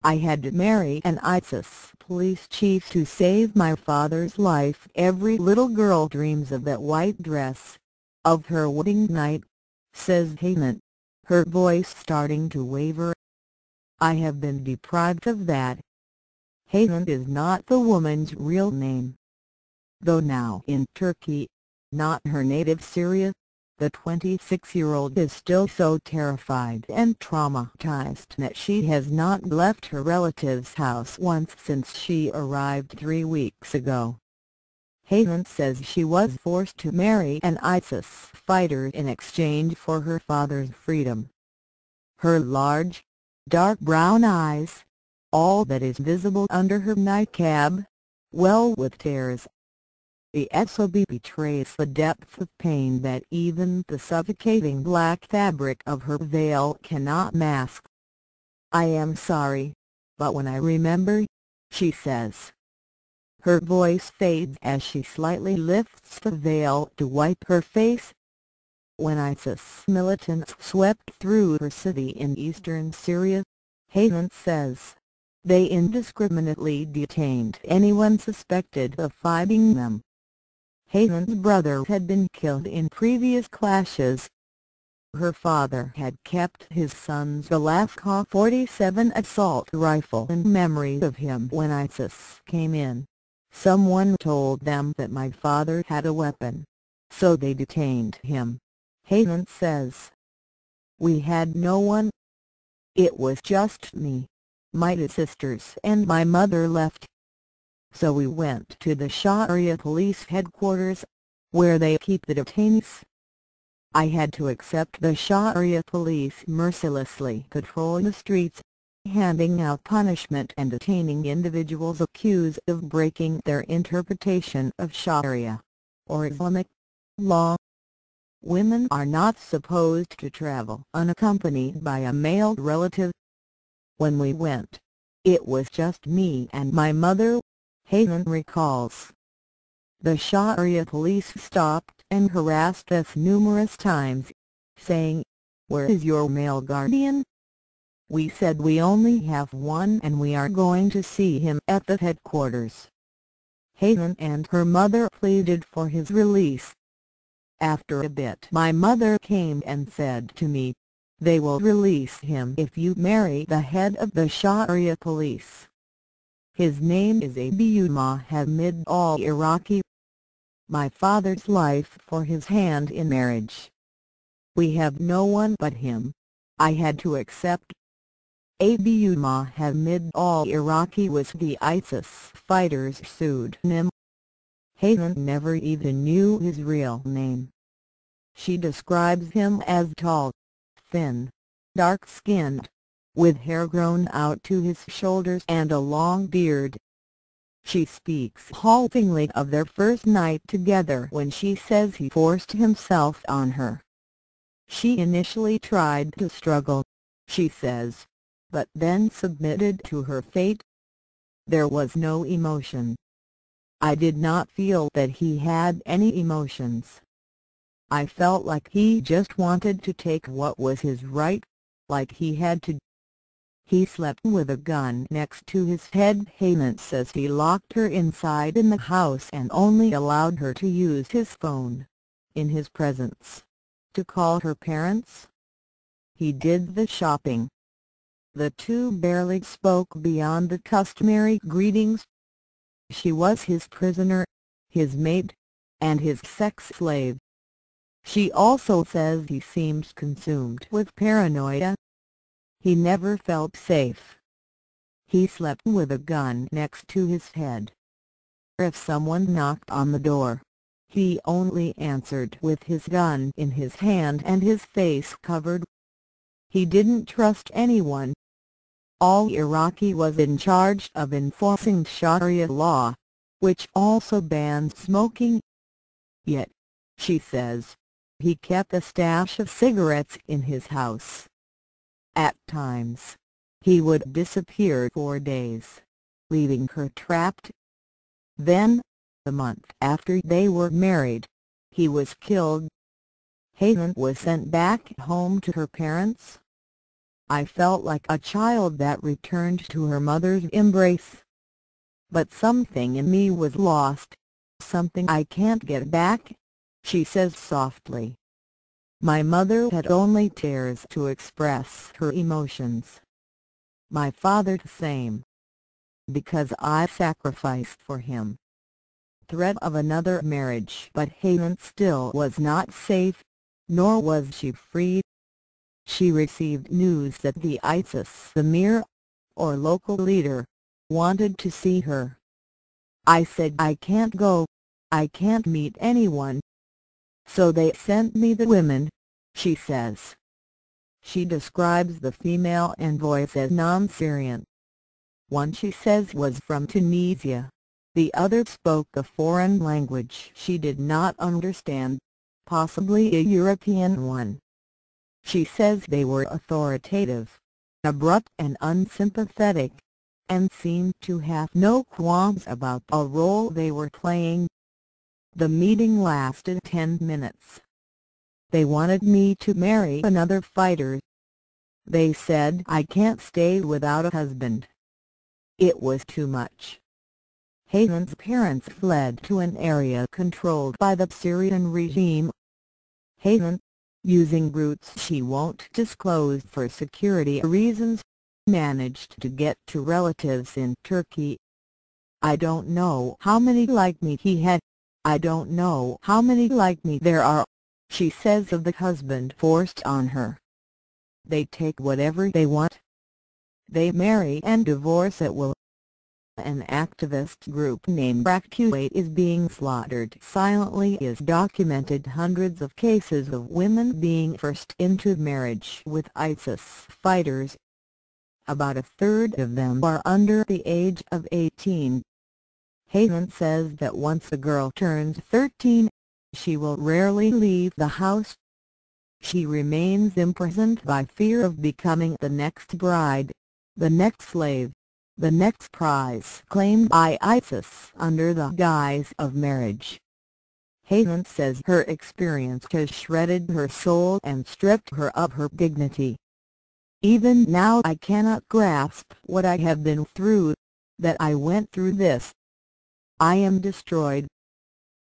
I had to marry an ISIS police chief to save my father's life. Every little girl dreams of that white dress, of her wedding night," says Hanan, her voice starting to waver. "I have been deprived of that." Hanan is not the woman's real name. Though now in Turkey, not her native Syria, the 26-year-old is still so terrified and traumatized that she has not left her relative's house once since she arrived 3 weeks ago. Hanan says she was forced to marry an ISIS fighter in exchange for her father's freedom. Her large, dark brown eyes, all that is visible under her niqab, well with tears. The SOB betrays the depth of pain that even the suffocating black fabric of her veil cannot mask. "I am sorry, but when I remember," she says. Her voice fades as she slightly lifts the veil to wipe her face. "When ISIS militants swept through her city in eastern Syria," Hanan says, "they indiscriminately detained anyone suspected of fighting them." Hanan's brother had been killed in previous clashes. Her father had kept his son's Galashkov 47 assault rifle in memory of him when ISIS came in. "Someone told them that my father had a weapon, so they detained him," Hanan says. "We had no one. It was just me, my two sisters and my mother left. So we went to the Syria police headquarters, where they keep the detainees. I had to accept the Syria police mercilessly patrol the streets, handing out punishment and detaining individuals accused of breaking their interpretation of Sharia, or Islamic, law. Women are not supposed to travel unaccompanied by a male relative. When we went, it was just me and my mother," Hanan recalls. "The Syria police stopped and harassed us numerous times, saying, 'Where is your male guardian?' We said we only have one and we are going to see him at the headquarters." Hanan and her mother pleaded for his release. "After a bit my mother came and said to me, 'They will release him if you marry the head of the Syria police. His name is Abu Mohammed al-Iraqi. My father's life for his hand in marriage. We have no one but him. I had to accept.'" Abu Mohammed al-Iraqi was the ISIS fighter's pseudonym. Hanan never even knew his real name. She describes him as tall, thin, dark-skinned, with hair grown out to his shoulders and a long beard. She speaks haltingly of their first night together when she says he forced himself on her. "She initially tried to struggle," she says, "but then submitted to her fate. There was no emotion. I did not feel that he had any emotions. I felt like he just wanted to take what was his right, like he had to. He slept with a gun next to his head." Hanan says he locked her inside in the house and only allowed her to use his phone, in his presence, to call her parents. He did the shopping. The two barely spoke beyond the customary greetings. She was his prisoner, his mate, and his sex slave. She also says he seems consumed with paranoia. He never felt safe. He slept with a gun next to his head. If someone knocked on the door, he only answered with his gun in his hand and his face covered. He didn't trust anyone. Al-Iraqi was in charge of enforcing Sharia law, which also bans smoking. Yet, she says, he kept a stash of cigarettes in his house. At times, he would disappear for days, leaving her trapped. Then, a month after they were married, he was killed. Hanan was sent back home to her parents. I felt like a child that returned to her mother's embrace. But something in me was lost, something I can't get back," she says softly. "My mother had only tears to express her emotions. My father the same. Because I sacrificed for him." Threat of another marriage, but Hanan still was not safe, nor was she free. She received news that the ISIS emir, or local leader, wanted to see her. "I said I can't go, I can't meet anyone. So they sent me the women," she says. She describes the female envoys as non-Syrian. One, she says, was from Tunisia. The other spoke a foreign language she did not understand, possibly a European one. She says they were authoritative, abrupt and unsympathetic, and seemed to have no qualms about the role they were playing. The meeting lasted 10 minutes. "They wanted me to marry another fighter. They said I can't stay without a husband. It was too much." Hanan's parents fled to an area controlled by the Syrian regime. Hanan, using routes she won't disclose for security reasons, managed to get to relatives in Turkey. "I don't know how many like me he had. I don't know how many like me there are," she says of the husband forced on her. "They take whatever they want. They marry and divorce at will." An activist group named Kuwait is being slaughtered silently is documented hundreds of cases of women being forced into marriage with ISIS fighters. About a third of them are under the age of 18. Hanan says that once a girl turns 13, she will rarely leave the house. She remains imprisoned by fear of becoming the next bride, the next slave, the next prize claimed by ISIS under the guise of marriage. Hanan says her experience has shredded her soul and stripped her of her dignity. "Even now I cannot grasp what I have been through, that I went through this. I am destroyed.